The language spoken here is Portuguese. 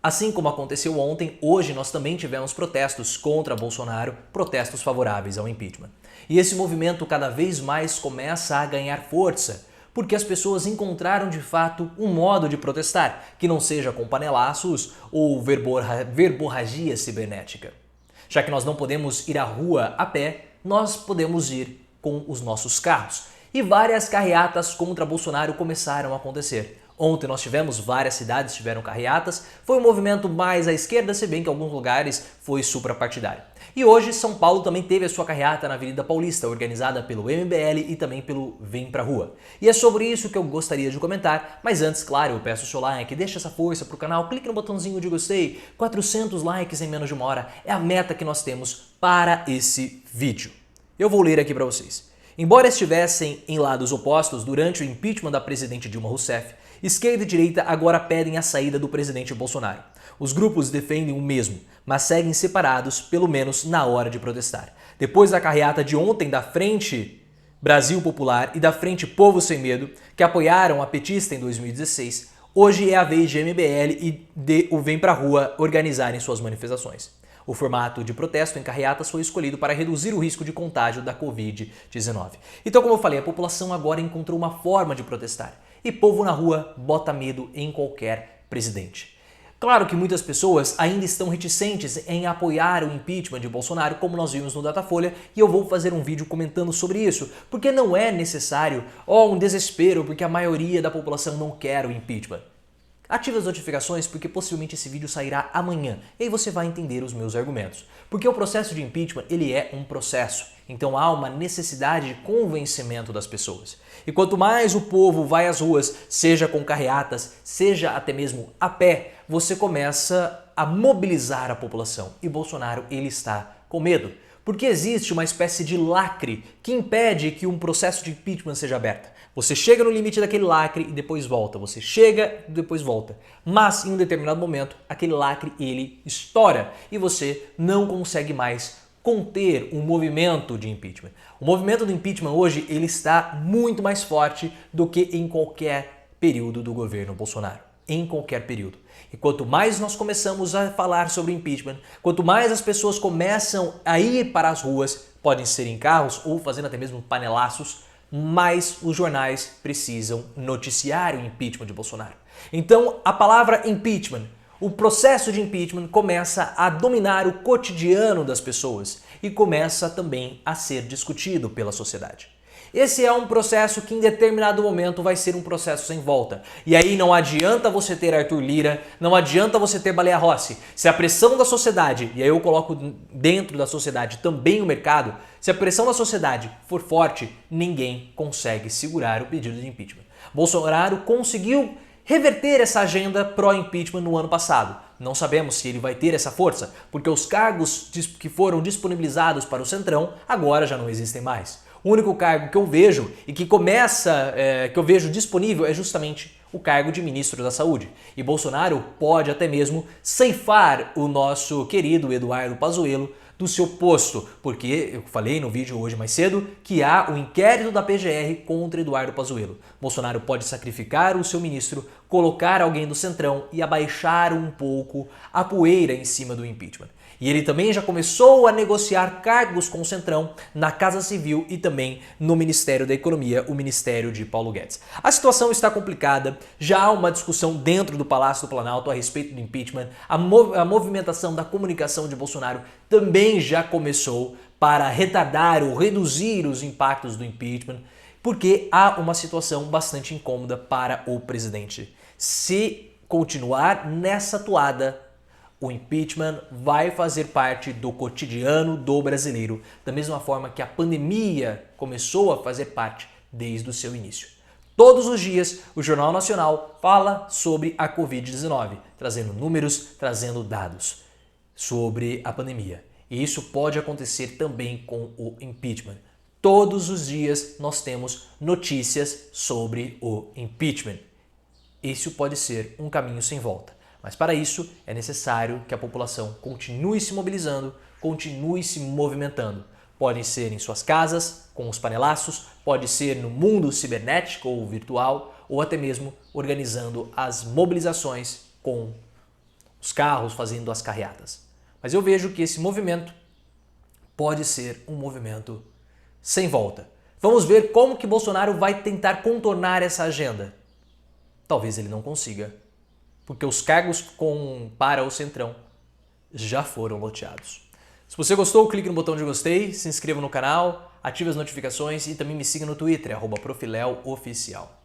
Assim como aconteceu ontem, hoje nós também tivemos protestos contra Bolsonaro, protestos favoráveis ao impeachment. E esse movimento cada vez mais começa a ganhar força, porque as pessoas encontraram de fato um modo de protestar, que não seja com panelaços ou verborragia cibernética. Já que nós não podemos ir à rua a pé, nós podemos ir com os nossos carros. E várias carreatas contra Bolsonaro começaram a acontecer. Ontem nós tivemos, várias cidades tiveram carreatas, foi um movimento mais à esquerda, se bem que em alguns lugares foi suprapartidário. E hoje São Paulo também teve a sua carreata na Avenida Paulista, organizada pelo MBL e também pelo Vem Pra Rua. E é sobre isso que eu gostaria de comentar, mas antes, claro, eu peço o seu like, deixa essa força pro canal, clique no botãozinho de gostei, 400 likes em menos de uma hora é a meta que nós temos para esse vídeo. Eu vou ler aqui para vocês. Embora estivessem em lados opostos durante o impeachment da presidente Dilma Rousseff, esquerda e direita agora pedem a saída do presidente Bolsonaro. Os grupos defendem o mesmo, mas seguem separados, pelo menos na hora de protestar. Depois da carreata de ontem da Frente Brasil Popular e da Frente Povo Sem Medo, que apoiaram a petista em 2016, hoje é a vez de MBL e de o Vem Pra Rua organizarem suas manifestações. O formato de protesto em carreatas foi escolhido para reduzir o risco de contágio da Covid-19. Então, como eu falei, a população agora encontrou uma forma de protestar. E povo na rua bota medo em qualquer presidente. Claro que muitas pessoas ainda estão reticentes em apoiar o impeachment de Bolsonaro, como nós vimos no Datafolha, e eu vou fazer um vídeo comentando sobre isso, porque não é necessário um desespero porque a maioria da população não quer o impeachment. Ative as notificações porque possivelmente esse vídeo sairá amanhã e aí você vai entender os meus argumentos. Porque o processo de impeachment, ele é um processo, então há uma necessidade de convencimento das pessoas. E quanto mais o povo vai às ruas, seja com carreatas, seja até mesmo a pé, você começa a mobilizar a população. E Bolsonaro, ele está com medo. Porque existe uma espécie de lacre que impede que um processo de impeachment seja aberto. Você chega no limite daquele lacre e depois volta. Você chega e depois volta. Mas em um determinado momento, aquele lacre ele estoura e você não consegue mais conter um movimento de impeachment. O movimento do impeachment hoje ele está muito mais forte do que em qualquer período do governo Bolsonaro. Em qualquer período. E quanto mais nós começamos a falar sobre impeachment, quanto mais as pessoas começam a ir para as ruas, podem ser em carros ou fazendo até mesmo panelaços, mais os jornais precisam noticiar o impeachment de Bolsonaro. Então, a palavra impeachment, o processo de impeachment começa a dominar o cotidiano das pessoas e começa também a ser discutido pela sociedade. Esse é um processo que em determinado momento vai ser um processo sem volta. E aí não adianta você ter Arthur Lira, não adianta você ter Baleia Rossi. Se a pressão da sociedade, e aí eu coloco dentro da sociedade também o mercado, se a pressão da sociedade for forte, ninguém consegue segurar o pedido de impeachment. Bolsonaro conseguiu reverter essa agenda pró-impeachment no ano passado. Não sabemos se ele vai ter essa força, porque os cargos que foram disponibilizados para o Centrão agora já não existem mais. O único cargo que eu vejo e que que eu vejo disponível é justamente o cargo de ministro da Saúde. E Bolsonaro pode até mesmo ceifar o nosso querido Eduardo Pazuello do seu posto, porque eu falei no vídeo hoje mais cedo que há o inquérito da PGR contra Eduardo Pazuello. Bolsonaro pode sacrificar o seu ministro, colocar alguém do Centrão e abaixar um pouco a poeira em cima do impeachment. E ele também já começou a negociar cargos com o Centrão na Casa Civil e também no Ministério da Economia, o Ministério de Paulo Guedes. A situação está complicada, já há uma discussão dentro do Palácio do Planalto a respeito do impeachment, a movimentação da comunicação de Bolsonaro também já começou para retardar ou reduzir os impactos do impeachment, porque há uma situação bastante incômoda para o presidente. Se continuar nessa toada, o impeachment vai fazer parte do cotidiano do brasileiro, da mesma forma que a pandemia começou a fazer parte desde o seu início. Todos os dias, o Jornal Nacional fala sobre a Covid-19, trazendo números, trazendo dados sobre a pandemia. E isso pode acontecer também com o impeachment. Todos os dias nós temos notícias sobre o impeachment. Isso pode ser um caminho sem volta. Mas para isso é necessário que a população continue se mobilizando, continue se movimentando. Pode ser em suas casas, com os panelaços, pode ser no mundo cibernético ou virtual, ou até mesmo organizando as mobilizações com os carros fazendo as carreatas. Mas eu vejo que esse movimento pode ser um movimento sem volta. Vamos ver como que Bolsonaro vai tentar contornar essa agenda. Talvez ele não consiga, porque os cargos para o Centrão já foram loteados. Se você gostou, clique no botão de gostei, se inscreva no canal, ative as notificações e também me siga no Twitter, @profileoficial.